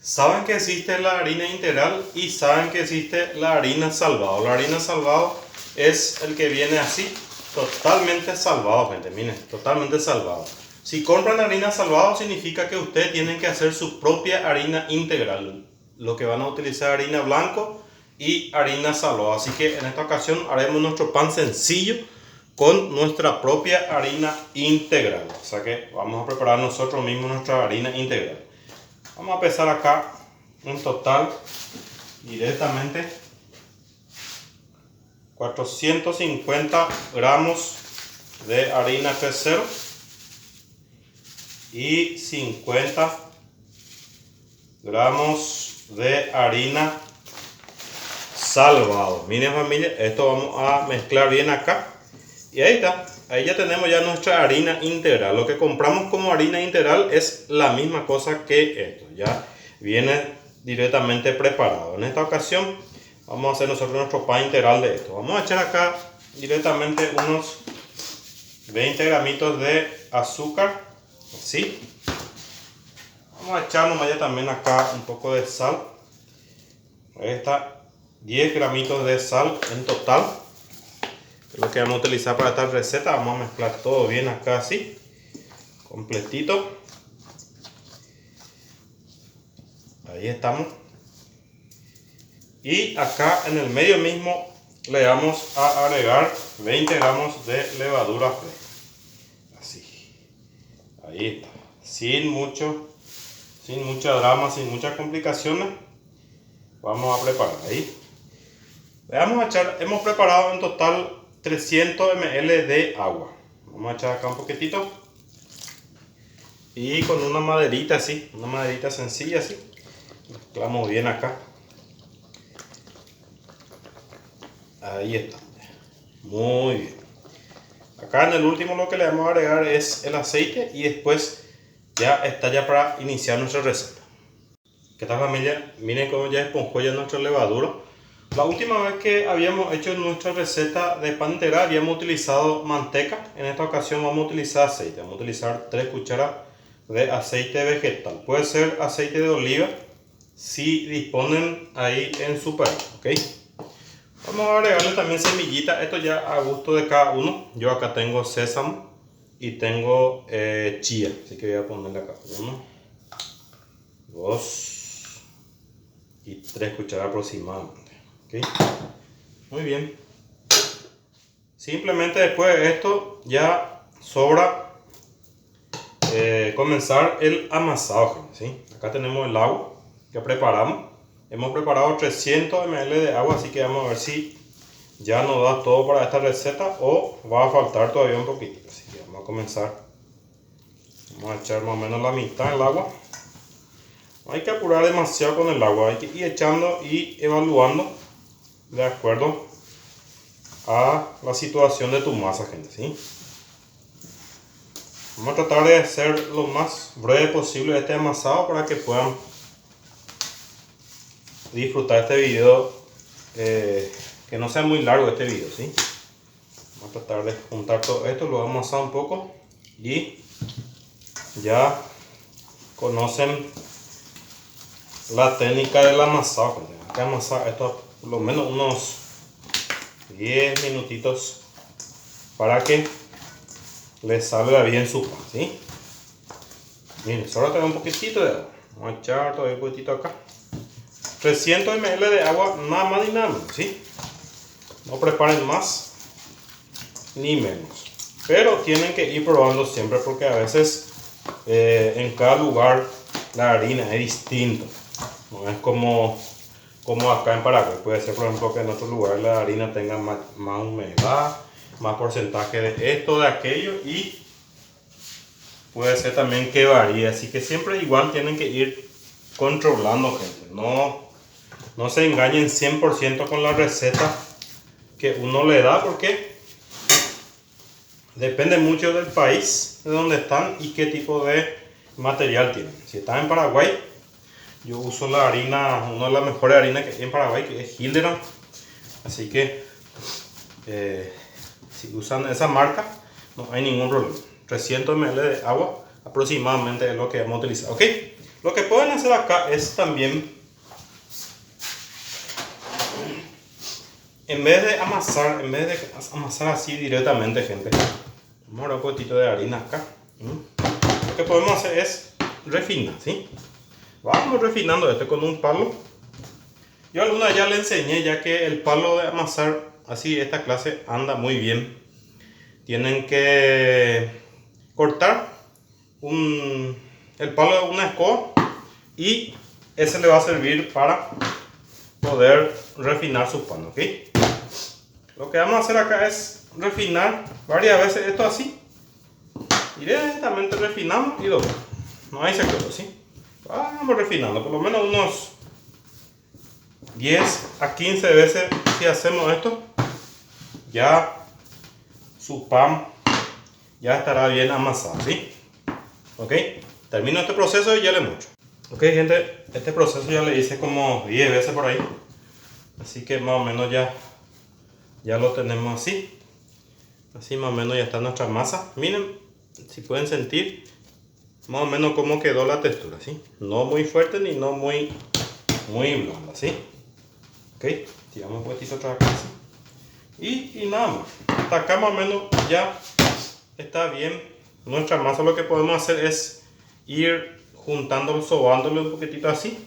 Saben que existe la harina integral y saben que existe la harina salvado. La harina salvado es el que viene así, totalmente salvado, gente. Miren, totalmente salvado. Si compran harina salvado significa que ustedes tienen que hacer su propia harina integral. Lo que van a utilizar harina blanco y harina salvado. Así que en esta ocasión haremos nuestro pan sencillo con nuestra propia harina integral. O sea que vamos a preparar nosotros mismos nuestra harina integral. Vamos a pesar acá en total directamente 450 gramos de harina 3.0 y 50 gramos de harina salvado. Miren, familia, esto vamos a mezclar bien acá y ahí está. Ahí ya tenemos ya nuestra harina integral. Lo que compramos como harina integral es la misma cosa que esto. Ya viene directamente preparado. En esta ocasión vamos a hacer nosotros nuestro pan integral de esto. Vamos a echar acá directamente unos 20 gramitos de azúcar. Así. Vamos a echar nomás ya también acá un poco de sal. Ahí está, 10 gramitos de sal en total. Lo que vamos a utilizar para esta receta. Vamos a mezclar todo bien acá así, completito. Ahí estamos. Y acá en el medio mismo le vamos a agregar 20 gramos de levadura fresca. Así. Ahí está. Sin mucha drama, sin muchas complicaciones. Vamos a preparar ahí. Le vamos a echar, hemos preparado en total 300 ml de agua. Vamos a echar acá un poquitito. Y con una maderita así, una maderita sencilla así. Mezclamos bien acá. Ahí está. Muy bien. Acá en el último lo que le vamos a agregar es el aceite y después ya está ya para iniciar nuestra receta. ¿Qué tal, familia? Miren cómo ya esponjó ya nuestra levadura. La última vez que habíamos hecho nuestra receta de pan integral habíamos utilizado manteca. En esta ocasión vamos a utilizar aceite. Vamos a utilizar 3 cucharas de aceite vegetal. Puede ser aceite de oliva si disponen ahí en su país, ¿ok? Vamos a agregarle también semillita. Esto ya a gusto de cada uno. Yo acá tengo sésamo y tengo chía. Así que voy a ponerle acá 1, 2 y 3 cucharadas aproximadamente. ¿Okay? Muy bien. Simplemente después de esto ya sobra comenzar el amasado, ¿sí? Acá tenemos el agua que preparamos. Hemos preparado 300 ml de agua, así que vamos a ver si ya nos da todo para esta receta o va a faltar todavía un poquito. Así que vamos a comenzar. Vamos a echar más o menos la mitad del agua. No hay que apurar demasiado con el agua, hay que ir echando y evaluando de acuerdo a la situación de tu masa, gente, ¿sí? Vamos a tratar de hacer lo más breve posible este amasado para que puedan disfrutar este video, que no sea muy largo este video, ¿sí? Vamos a tratar de juntar todo esto, lo vamos a amasar un poco y ya conocen la técnica del amasado, gente. Hay que amasar esto por lo menos unos 10 minutitos para que les salga bien su pan, ¿sí? Miren, solo tengo un poquitito de agua. Vamos a echar todavía un poquitito acá. 300 ml de agua, nada más ni nada menos, ¿sí? No preparen más ni menos. Pero tienen que ir probando siempre porque a veces en cada lugar la harina es distinta. No es como acá en Paraguay. Puede ser, por ejemplo, que en otros lugares la harina tenga más humedad, más porcentaje de esto, de aquello, y puede ser también que varíe. Así que siempre igual tienen que ir controlando, gente. No se engañen 100% con la receta que uno le da, porque depende mucho del país de donde están y qué tipo de material tienen. Si están en Paraguay, yo uso la harina, una de las mejores harinas que hay en Paraguay, que es Hildebrand. Así que si usan esa marca no hay ningún problema. 300 ml de agua aproximadamente es lo que vamos a utilizar, ¿ok? Lo que pueden hacer acá es también, en vez de amasar así directamente, gente, vamos a dar un poquito de harina acá. Lo que podemos hacer es refinar, ¿sí? Vamos refinando esto con un palo. Yo alguna ya le enseñé, ya que el palo de amasar así de esta clase anda muy bien. Tienen que cortar el palo de una escoba y ese le va a servir para poder refinar su pan, ¿ok? Lo que vamos a hacer acá es refinar varias veces esto así. Directamente refinamos y doblamos. No hay secreto, ¿sí? Vamos refinando, por lo menos unos 10 a 15 veces. Si hacemos esto, ya su pan ya estará bien amasado, ¿sí? Ok, termino este proceso y ya le muestro. Ok, gente, este proceso ya le hice como 10 veces por ahí, así que más o menos ya lo tenemos así. Así más o menos ya está nuestra masa. Miren, si pueden sentir más o menos cómo quedó la textura, ¿sí? No muy fuerte ni no muy blanda, ¿sí? Ok, tiramos un poquito otra vez y nada más. Hasta acá más o menos ya está bien nuestra masa. Lo que podemos hacer es ir juntándolo, sobándolo un poquitito así,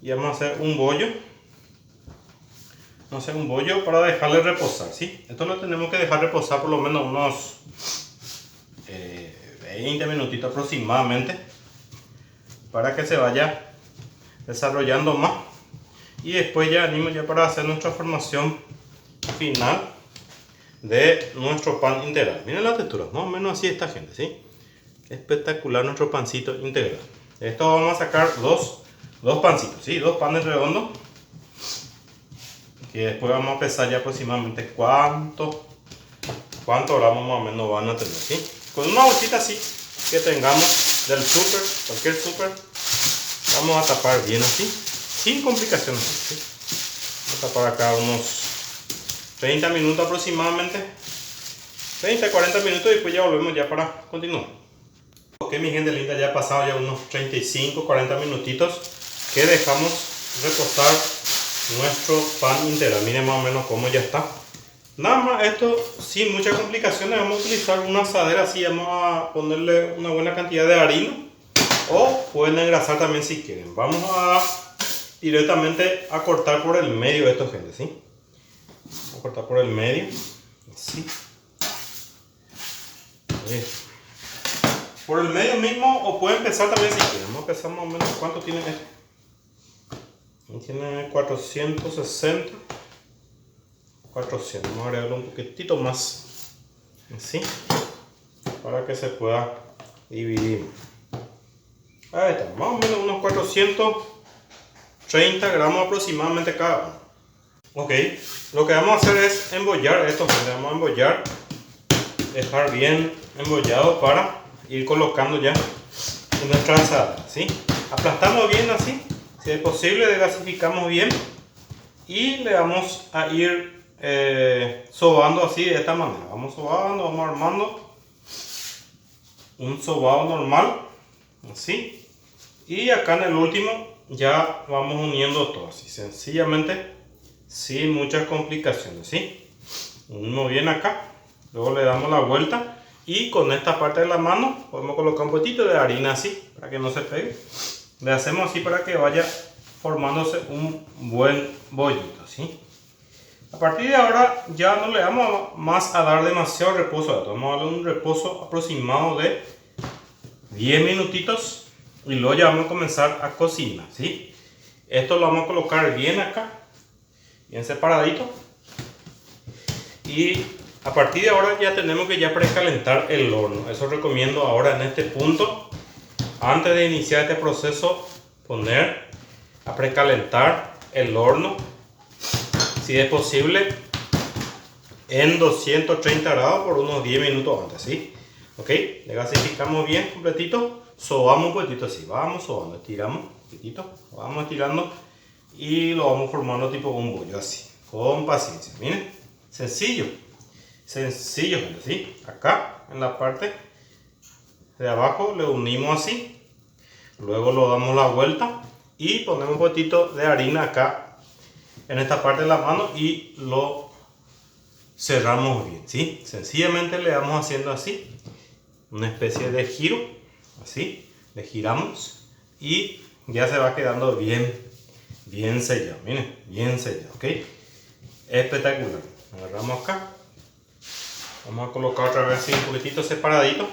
y vamos a hacer un bollo. Vamos a hacer un bollo para dejarle reposar, ¿sí? Esto lo tenemos que dejar reposar por lo menos unos 20 minutitos aproximadamente, para que se vaya desarrollando más, y después ya venimos ya para hacer nuestra formación final de nuestro pan integral. Miren la textura, más o menos así está, gente, ¿sí? Espectacular nuestro pancito integral. Esto vamos a sacar dos pancitos, ¿sí? Dos panes redondos, que después vamos a pesar ya aproximadamente cuánto gramos más o menos van a tener, ¿sí? Con una bolsita así que tengamos del súper, cualquier súper, vamos a tapar bien así, sin complicaciones, ¿sí? Vamos a tapar acá unos 30 minutos aproximadamente, 30-40 minutos, y después ya volvemos ya para continuar. Ok, mi gente linda, ya ha pasado ya unos 35-40 minutitos que dejamos reposar nuestro pan integral. Miren más o menos cómo ya está. Nada más, esto sin muchas complicaciones. Vamos a utilizar una asadera así, vamos a ponerle una buena cantidad de harina, o pueden engrasar también si quieren. Vamos a directamente a cortar por el medio esto, gente, ¿sí? Vamos a cortar por el medio, así. Por el medio mismo, o pueden empezar también si quieren. Vamos a empezar más o menos. ¿Cuánto tiene este? Tiene 460. 400. Vamos a agregarle un poquitito más, así, para que se pueda dividir. Ahí está, más o menos unos 430 gramos aproximadamente cada uno. Ok, lo que vamos a hacer es embollar esto. Vamos a embollar, dejar bien embollado para ir colocando ya en nuestra asadera, ¿sí? Aplastamos bien así, si es posible desgasificamos bien, y le vamos a ir sobando así de esta manera. Vamos sobando, vamos armando un sobado normal, así, y acá en el último ya vamos uniendo todo así, sencillamente, sin muchas complicaciones, ¿sí? Unimos bien acá, luego le damos la vuelta, y con esta parte de la mano podemos colocar un poquito de harina así, para que no se pegue. Le hacemos así para que vaya formándose un buen bollito, ¿sí? A partir de ahora ya no le vamos más a dar demasiado reposo. Vamos a darle un reposo aproximado de 10 minutitos, y luego ya vamos a comenzar a cocinar, ¿sí? Esto lo vamos a colocar bien acá, bien separadito, y a partir de ahora ya tenemos que ya precalentar el horno. Eso recomiendo ahora en este punto, antes de iniciar este proceso, poner a precalentar el horno, si es posible en 230 grados por unos 10 minutos antes, ¿sí? Ok, le gasificamos bien completito, sobamos un poquitito así, vamos sobando, estiramos un poquitito, vamos estirando, y lo vamos formando tipo un bollo así, con paciencia. Miren, sencillo, gente, ¿sí? Acá en la parte de abajo le unimos así, Luego lo damos la vuelta y ponemos un poquito de harina acá en esta parte de la mano y lo cerramos bien, ¿sí? Sencillamente le vamos haciendo así, una especie de giro, así, le giramos y ya se va quedando bien sellado, miren, bien sellado, ¿ok? Espectacular. Agarramos acá, vamos a colocar otra vez así un poquitito separadito.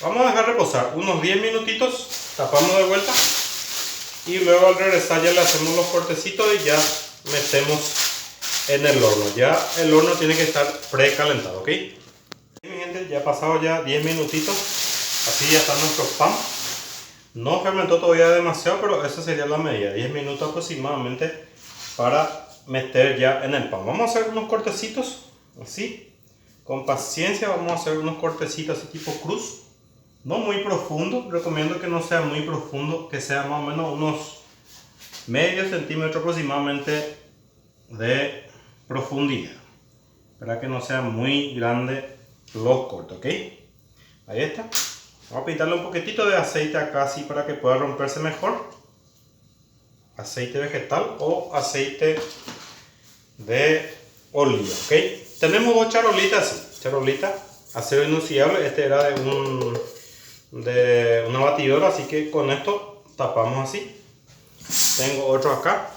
Vamos a dejar reposar unos 10 minutitos, tapamos de vuelta y luego al regresar ya le hacemos los cortecitos y ya metemos en el horno. Ya el horno tiene que estar precalentado, ¿ok? Mi gente, ya ha pasado ya 10 minutitos, así ya está nuestro pan. No fermentó todavía demasiado, pero esa sería la medida, 10 minutos aproximadamente para meter ya en el pan. Vamos a hacer unos cortecitos así, con paciencia vamos a hacer unos cortecitos así tipo cruz. No muy profundo, recomiendo que no sea muy profundo, que sea más o menos unos medio centímetro aproximadamente de profundidad, para que no sea muy grande los cortes, ¿ok? Ahí está. Vamos a pintarle un poquitito de aceite acá así para que pueda romperse mejor. Aceite vegetal o aceite de oliva, ¿ok? Tenemos dos charolitas así, charolita acero inoxidable, este era de una batidora, así que con esto tapamos así. Tengo otro acá,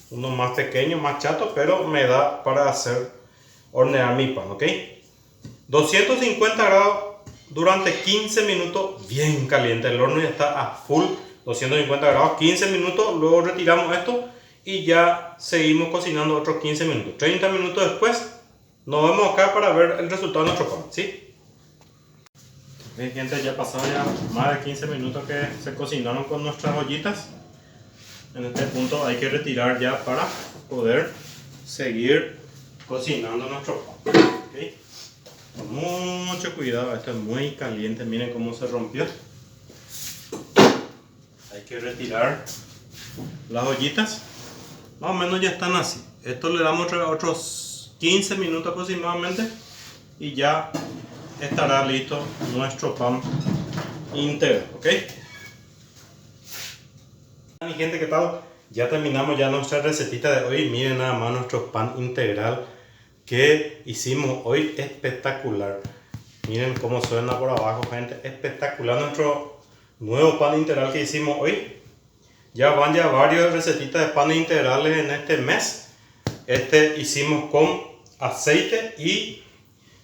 uno más pequeño, más chato, pero me da para hacer hornear mi pan, ¿ok? 250 grados durante 15 minutos, bien caliente, el horno ya está a full, 250 grados, 15 minutos, luego retiramos esto y ya seguimos cocinando otros 15 minutos. 30 minutos después nos vemos acá para ver el resultado de nuestro pan, ¿sí? Bien, gente, ya pasaron ya más de 15 minutos que se cocinaron con nuestras ollitas. En este punto hay que retirar ya para poder seguir cocinando nuestro pan, ¿okay? Con mucho cuidado, esto es muy caliente, miren cómo se rompió. Hay que retirar las ollitas, más o menos ya están así. Esto le damos otros 15 minutos aproximadamente y ya estará listo nuestro pan integral, ¿ok? Mi gente, ¿qué tal? Ya terminamos ya nuestra recetita de hoy. Miren nada más nuestro pan integral que hicimos hoy, espectacular. Miren cómo suena por abajo, gente, espectacular nuestro nuevo pan integral que hicimos hoy. Ya van ya varias recetitas de panes integrales en este mes. Este hicimos con aceite y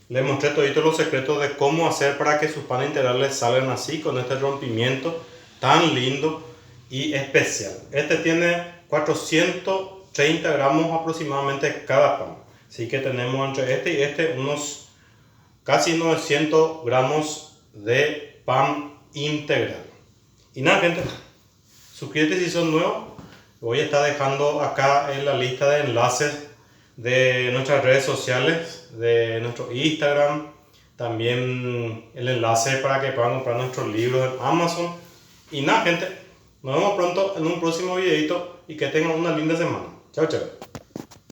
les mostré todos los secretos de cómo hacer para que sus panes integrales salgan así, con este rompimiento tan lindo y especial. Este tiene 430 gramos aproximadamente cada pan. Así que tenemos entre este y este unos casi 900 gramos de pan integral. Y nada, gente, suscríbete si son nuevos. Voy a estar dejando acá en la lista de enlaces de nuestras redes sociales, de nuestro Instagram, también el enlace para que puedan comprar nuestros libros en Amazon. Y nada, gente, nos vemos pronto en un próximo videito y que tengan una linda semana. Chao, chao.